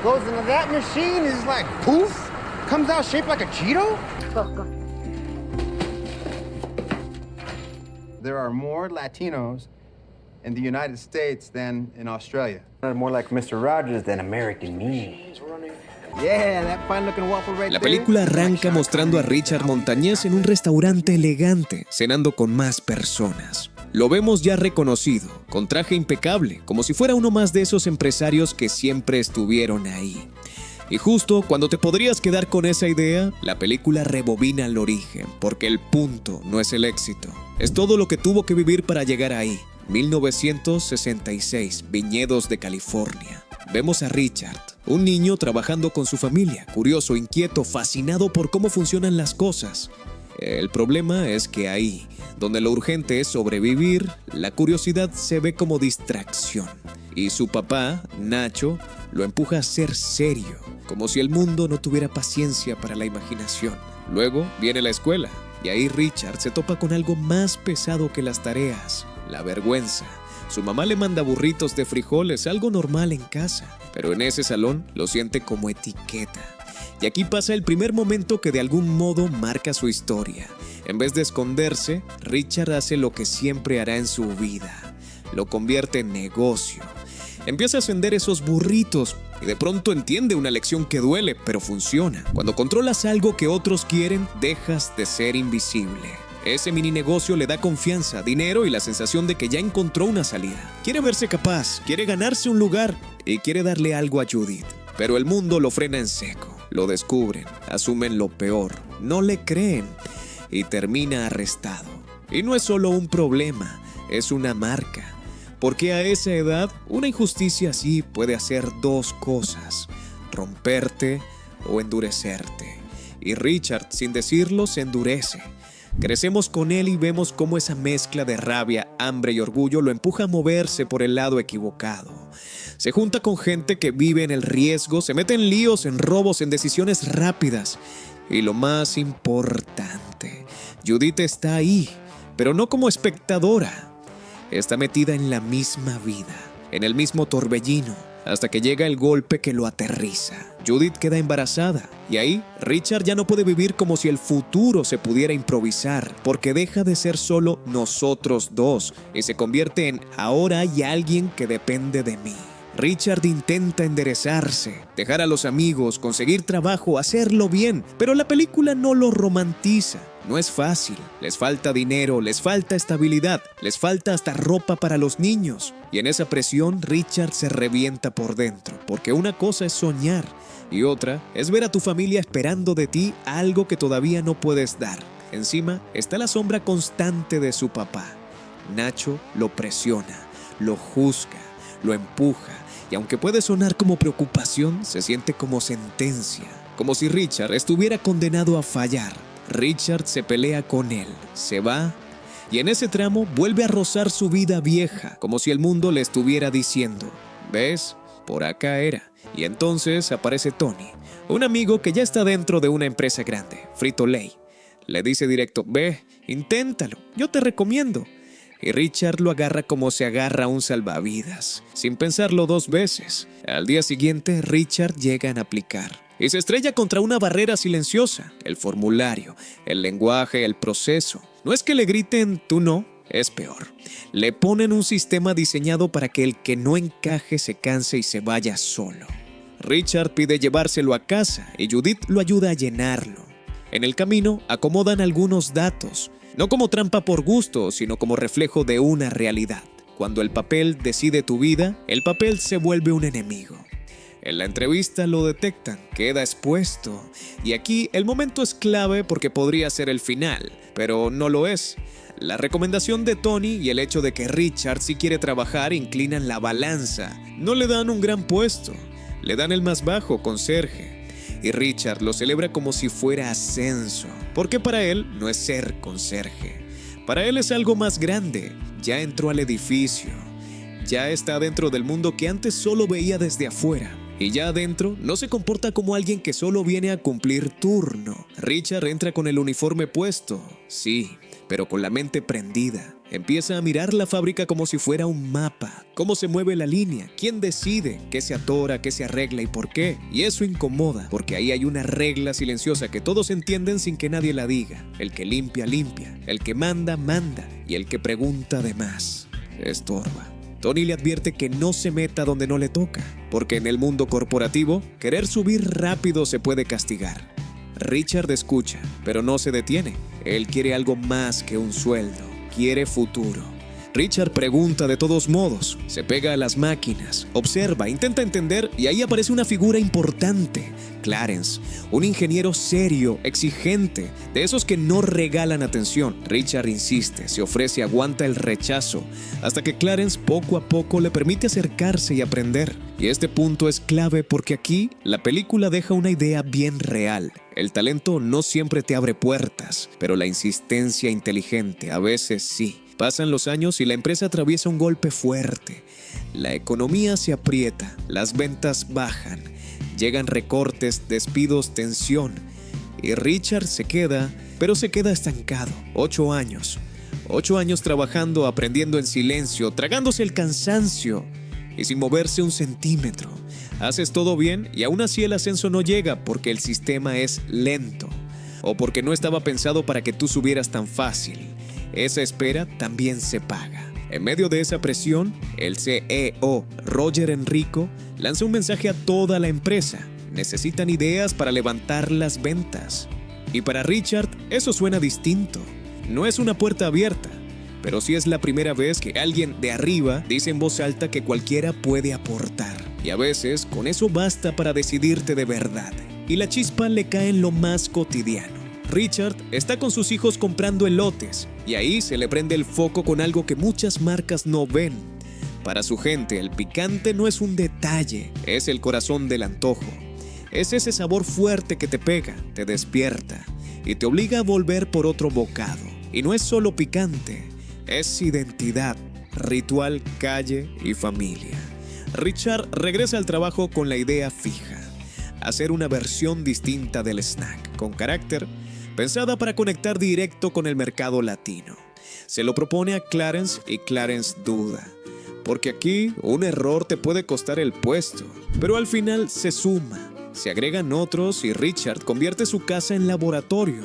goes into that machine, is like poof, comes out shaped like a Cheeto. Go. There are more Latinos in the United States than in Australia. More like Mr. Rogers than American Me. Yeah, that fine looking waffle right La there. película arranca mostrando a Richard Montañez en un restaurante elegante, cenando con más personas. Lo vemos ya reconocido, con traje impecable, como si fuera uno más de esos empresarios que siempre estuvieron ahí. Y justo cuando te podrías quedar con esa idea, la película rebobina el origen, porque el punto no es el éxito, es todo lo que tuvo que vivir para llegar ahí. 1966, Viñedos de California. Vemos a Richard, un niño trabajando con su familia, curioso, inquieto, fascinado por cómo funcionan las cosas. El problema es que ahí, donde lo urgente es sobrevivir, la curiosidad se ve como distracción. Y su papá, Nacho, lo empuja a ser serio, como si el mundo no tuviera paciencia para la imaginación. Luego viene la escuela, y ahí Richard se topa con algo más pesado que las tareas: la vergüenza. Su mamá le manda burritos de frijoles, algo normal en casa, pero en ese salón lo siente como etiqueta. Y aquí pasa el primer momento que de algún modo marca su historia. En vez de esconderse, Richard hace lo que siempre hará en su vida: lo convierte en negocio. Empieza a vender esos burritos y de pronto entiende una lección que duele, pero funciona. Cuando controlas algo que otros quieren, dejas de ser invisible. Ese mini negocio le da confianza, dinero y la sensación de que ya encontró una salida. Quiere verse capaz, quiere ganarse un lugar y quiere darle algo a Judith. Pero el mundo lo frena en seco. Lo descubren, asumen lo peor, no le creen y termina arrestado. Y no es solo un problema, es una marca. Porque a esa edad, una injusticia así puede hacer dos cosas: romperte o endurecerte. Y Richard, sin decirlo, se endurece. Crecemos con él y vemos cómo esa mezcla de rabia, hambre y orgullo lo empuja a moverse por el lado equivocado. Se junta con gente que vive en el riesgo, se mete en líos, en robos, en decisiones rápidas. Y lo más importante, Judith está ahí, pero no como espectadora. Está metida en la misma vida, en el mismo torbellino, hasta que llega el golpe que lo aterriza. Judith queda embarazada y ahí Richard ya no puede vivir como si el futuro se pudiera improvisar, porque deja de ser solo nosotros dos y se convierte en ahora hay alguien que depende de mí. Richard intenta enderezarse, dejar a los amigos, conseguir trabajo, hacerlo bien, pero la película no lo romantiza. No es fácil, les falta dinero, les falta estabilidad, les falta hasta ropa para los niños. Y en esa presión Richard se revienta por dentro, porque una cosa es soñar y otra es ver a tu familia esperando de ti algo que todavía no puedes dar. Encima está la sombra constante de su papá. Nacho lo presiona, lo juzga, lo empuja, y aunque puede sonar como preocupación, se siente como sentencia, como si Richard estuviera condenado a fallar. Richard se pelea con él, se va, y en ese tramo vuelve a rozar su vida vieja, como si el mundo le estuviera diciendo: ¿ves? Por acá era. Y entonces aparece Tony, un amigo que ya está dentro de una empresa grande, Frito-Lay. Le dice directo: ve, inténtalo, yo te recomiendo. Y Richard lo agarra como se agarra un salvavidas, sin pensarlo dos veces. Al día siguiente, Richard llega a aplicar y se estrella contra una barrera silenciosa: el formulario, el lenguaje, el proceso. No es que le griten tú no, es peor. Le ponen un sistema diseñado para que el que no encaje se canse y se vaya solo. Richard pide llevárselo a casa y Judith lo ayuda a llenarlo. En el camino acomodan algunos datos, no como trampa por gusto, sino como reflejo de una realidad. Cuando el papel decide tu vida, el papel se vuelve un enemigo. En la entrevista lo detectan, queda expuesto. Y aquí el momento es clave porque podría ser el final, pero no lo es. La recomendación de Tony y el hecho de que Richard sí quiere trabajar inclinan la balanza. No le dan un gran puesto, le dan el más bajo, conserje. Y Richard lo celebra como si fuera ascenso, porque para él no es ser conserje. Para él es algo más grande, ya entró al edificio, ya está dentro del mundo que antes solo veía desde afuera. Y ya adentro no se comporta como alguien que solo viene a cumplir turno. Richard entra con el uniforme puesto, sí, pero con la mente prendida. Empieza a mirar la fábrica como si fuera un mapa. Cómo se mueve la línea, quién decide, qué se atora, qué se arregla y por qué. Y eso incomoda, porque ahí hay una regla silenciosa que todos entienden sin que nadie la diga. El que limpia, limpia. El que manda, manda. Y el que pregunta de más, estorba. Tony le advierte que no se meta donde no le toca, porque en el mundo corporativo, querer subir rápido se puede castigar. Richard escucha, pero no se detiene. Él quiere algo más que un sueldo. Quiere futuro. Richard pregunta de todos modos, se pega a las máquinas, observa, intenta entender y ahí aparece una figura importante, Clarence, un ingeniero serio, exigente, de esos que no regalan atención. Richard insiste, se ofrece, aguanta el rechazo, hasta que Clarence poco a poco le permite acercarse y aprender. Y este punto es clave porque aquí la película deja una idea bien real. El talento no siempre te abre puertas, pero la insistencia inteligente a veces sí. Pasan los años y la empresa atraviesa un golpe fuerte. La economía se aprieta, las ventas bajan, llegan recortes, despidos, tensión. Y Richard se queda, pero se queda estancado. 8 años. 8 años trabajando, aprendiendo en silencio, tragándose el cansancio y sin moverse un centímetro. Haces todo bien y aún así el ascenso no llega porque el sistema es lento o porque no estaba pensado para que tú subieras tan fácil. Esa espera también se paga. En medio de esa presión, el CEO, Roger Enrico, lanza un mensaje a toda la empresa. Necesitan ideas para levantar las ventas. Y para Richard, eso suena distinto. No es una puerta abierta, pero sí es la primera vez que alguien de arriba dice en voz alta que cualquiera puede aportar. Y a veces, con eso basta para decidirte de verdad. Y la chispa le cae en lo más cotidiano. Richard está con sus hijos comprando elotes y ahí se le prende el foco con algo que muchas marcas no ven. Para su gente, el picante no es un detalle, es el corazón del antojo. Es ese sabor fuerte que te pega, te despierta y te obliga a volver por otro bocado. Y no es solo picante, es identidad, ritual, calle y familia. Richard regresa al trabajo con la idea fija: hacer una versión distinta del snack, con carácter, pensada para conectar directo con el mercado latino. Se lo propone a Clarence y Clarence duda, porque aquí un error te puede costar el puesto, pero al final se suma, se agregan otros y Richard convierte su casa en laboratorio,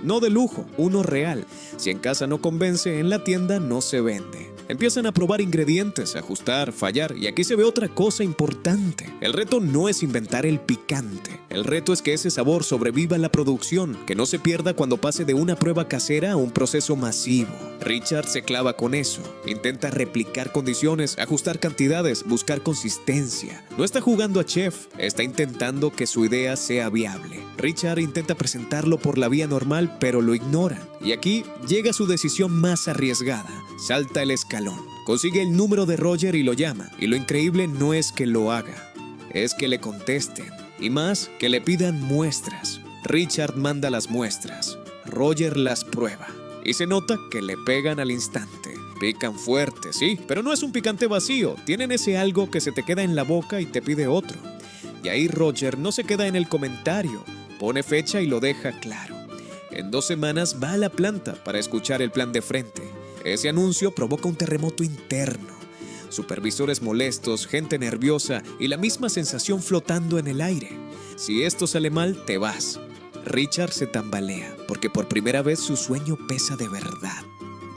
no de lujo, uno real. Si en casa no convence, en la tienda no se vende. Empiezan a probar ingredientes, ajustar, fallar, y aquí se ve otra cosa importante. El reto no es inventar el picante. El reto es que ese sabor sobreviva en la producción, que no se pierda cuando pase de una prueba casera a un proceso masivo. Richard se clava con eso. Intenta replicar condiciones, ajustar cantidades, buscar consistencia. No está jugando a chef, está intentando que su idea sea viable. Richard intenta presentarlo por la vía normal, pero lo ignoran. Y aquí llega su decisión más arriesgada. Salta el escalón. Consigue el número de Roger y lo llama. Y lo increíble no es que lo haga, es que le contesten. Y más, que le pidan muestras. Richard manda las muestras. Roger las prueba. Y se nota que le pegan al instante. Pican fuerte, sí, pero no es un picante vacío. Tienen ese algo que se te queda en la boca y te pide otro. Y ahí Roger no se queda en el comentario. Pone fecha y lo deja claro. En 2 semanas va a la planta para escuchar el plan de frente. Ese anuncio provoca un terremoto interno. Supervisores molestos, gente nerviosa y la misma sensación flotando en el aire. Si esto sale mal, te vas. Richard se tambalea porque por primera vez su sueño pesa de verdad.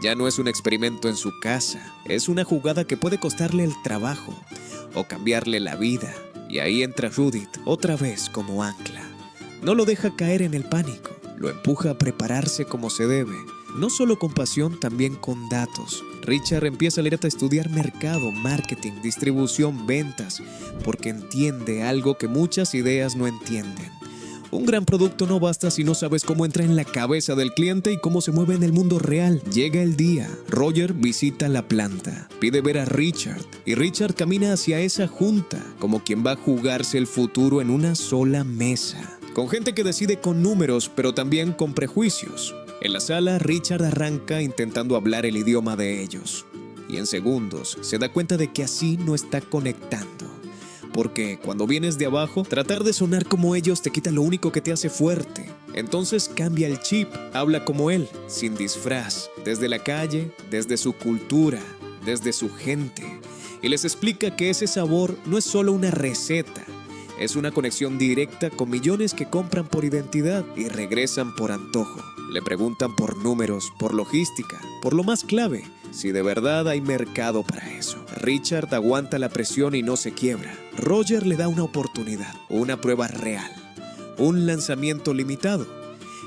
Ya no es un experimento en su casa, es una jugada que puede costarle el trabajo o cambiarle la vida. Y ahí entra Judith otra vez como ancla. No lo deja caer en el pánico, lo empuja a prepararse como se debe. No solo con pasión, también con datos. Richard empieza a estudiar mercado, marketing, distribución, ventas, porque entiende algo que muchas ideas no entienden. Un gran producto no basta si no sabes cómo entra en la cabeza del cliente y cómo se mueve en el mundo real. Llega el día. Roger visita la planta, pide ver a Richard, y Richard camina hacia esa junta, como quien va a jugarse el futuro en una sola mesa. Con gente que decide con números, pero también con prejuicios. En la sala, Richard arranca intentando hablar el idioma de ellos. Y en segundos se da cuenta de que así no está conectando. porque cuando vienes de abajo, tratar de sonar como ellos te quita lo único que te hace fuerte. Entonces cambia el chip, habla como él, sin disfraz, desde la calle, desde su cultura, desde su gente. Y les explica que ese sabor no es solo una receta, es una conexión directa con millones que compran por identidad y regresan por antojo. Le preguntan por números, por logística, por lo más clave, si de verdad hay mercado para eso. Richard aguanta la presión y no se quiebra. Roger le da una oportunidad, una prueba real, un lanzamiento limitado.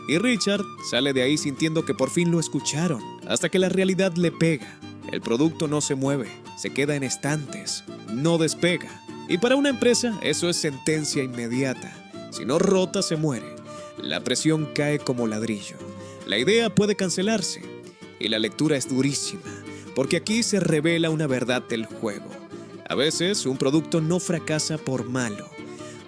Y Richard sale de ahí sintiendo que por fin lo escucharon, hasta que la realidad le pega. El producto no se mueve, se queda en estantes, no despega. Y para una empresa eso es sentencia inmediata. Si no rota, se muere. La presión cae como ladrillo. La idea puede cancelarse. Y la lectura es durísima, porque aquí se revela una verdad del juego. A veces un producto no fracasa por malo.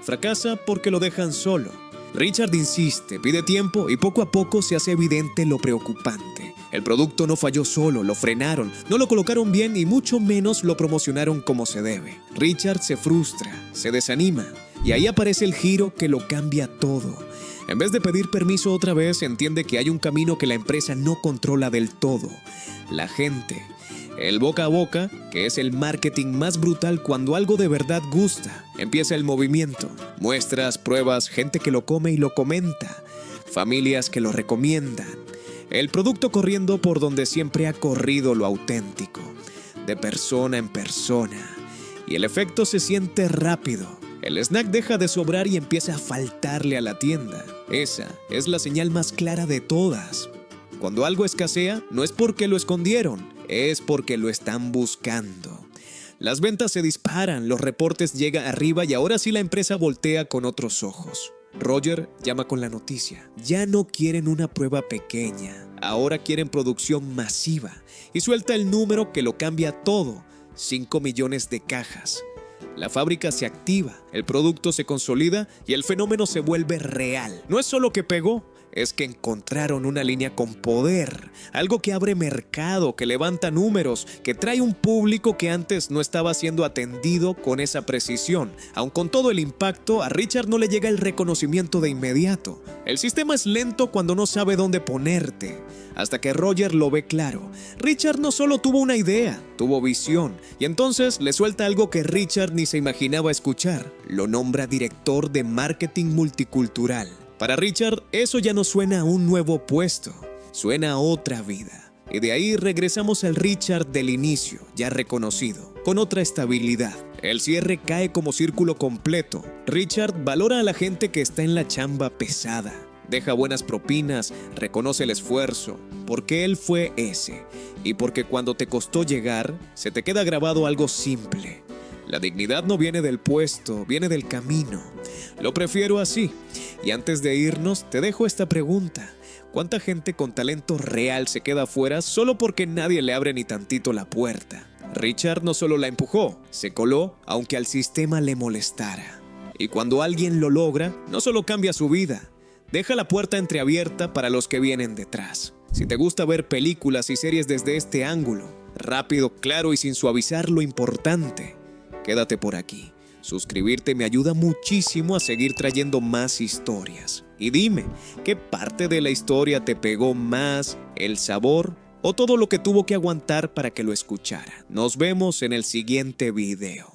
Fracasa porque lo dejan solo. Richard insiste, pide tiempo y poco a poco se hace evidente lo preocupante. El producto no falló solo, lo frenaron, no lo colocaron bien y mucho menos lo promocionaron como se debe. Richard se frustra, se desanima y ahí aparece el giro que lo cambia todo. En vez de pedir permiso otra vez, entiende que hay un camino que la empresa no controla del todo: la gente. El boca a boca, que es el marketing más brutal cuando algo de verdad gusta. Empieza el movimiento, muestras, pruebas, gente que lo come y lo comenta, familias que lo recomiendan. El producto corriendo por donde siempre ha corrido lo auténtico, de persona en persona. Y el efecto se siente rápido. El snack deja de sobrar y empieza a faltarle a la tienda. Esa es la señal más clara de todas. Cuando algo escasea, no es porque lo escondieron, es porque lo están buscando. Las ventas se disparan, los reportes llegan arriba y ahora sí la empresa voltea con otros ojos. Roger llama con la noticia. Ya no quieren una prueba pequeña, ahora quieren producción masiva. Y suelta el número que lo cambia todo: 5 millones de cajas. La fábrica se activa, el producto se consolida y el fenómeno se vuelve real. No es solo que pegó, es que encontraron una línea con poder, algo que abre mercado, que levanta números, que trae un público que antes no estaba siendo atendido con esa precisión. Aun con todo el impacto, a Richard no le llega el reconocimiento de inmediato. El sistema es lento cuando no sabe dónde ponerte. Hasta que Roger lo ve claro. Richard no solo tuvo una idea, tuvo visión, y entonces le suelta algo que Richard ni se imaginaba escuchar. Lo nombra director de marketing multicultural. Para Richard, eso ya no suena a un nuevo puesto, suena a otra vida. Y de ahí regresamos al Richard del inicio, ya reconocido, con otra estabilidad. El cierre cae como círculo completo. Richard valora a la gente que está en la chamba pesada. Deja buenas propinas, reconoce el esfuerzo, porque él fue ese. Y porque cuando te costó llegar, se te queda grabado algo simple. La dignidad no viene del puesto, viene del camino. Lo prefiero así. Y antes de irnos, te dejo esta pregunta. ¿Cuánta gente con talento real se queda afuera solo porque nadie le abre ni tantito la puerta? Richard no solo la empujó, se coló aunque al sistema le molestara. Y cuando alguien lo logra, no solo cambia su vida, deja la puerta entreabierta para los que vienen detrás. Si te gusta ver películas y series desde este ángulo, rápido, claro y sin suavizar lo importante, quédate por aquí. Suscribirte me ayuda muchísimo a seguir trayendo más historias. Y dime, ¿qué parte de la historia te pegó más, el sabor o todo lo que tuvo que aguantar para que lo escuchara? Nos vemos en el siguiente video.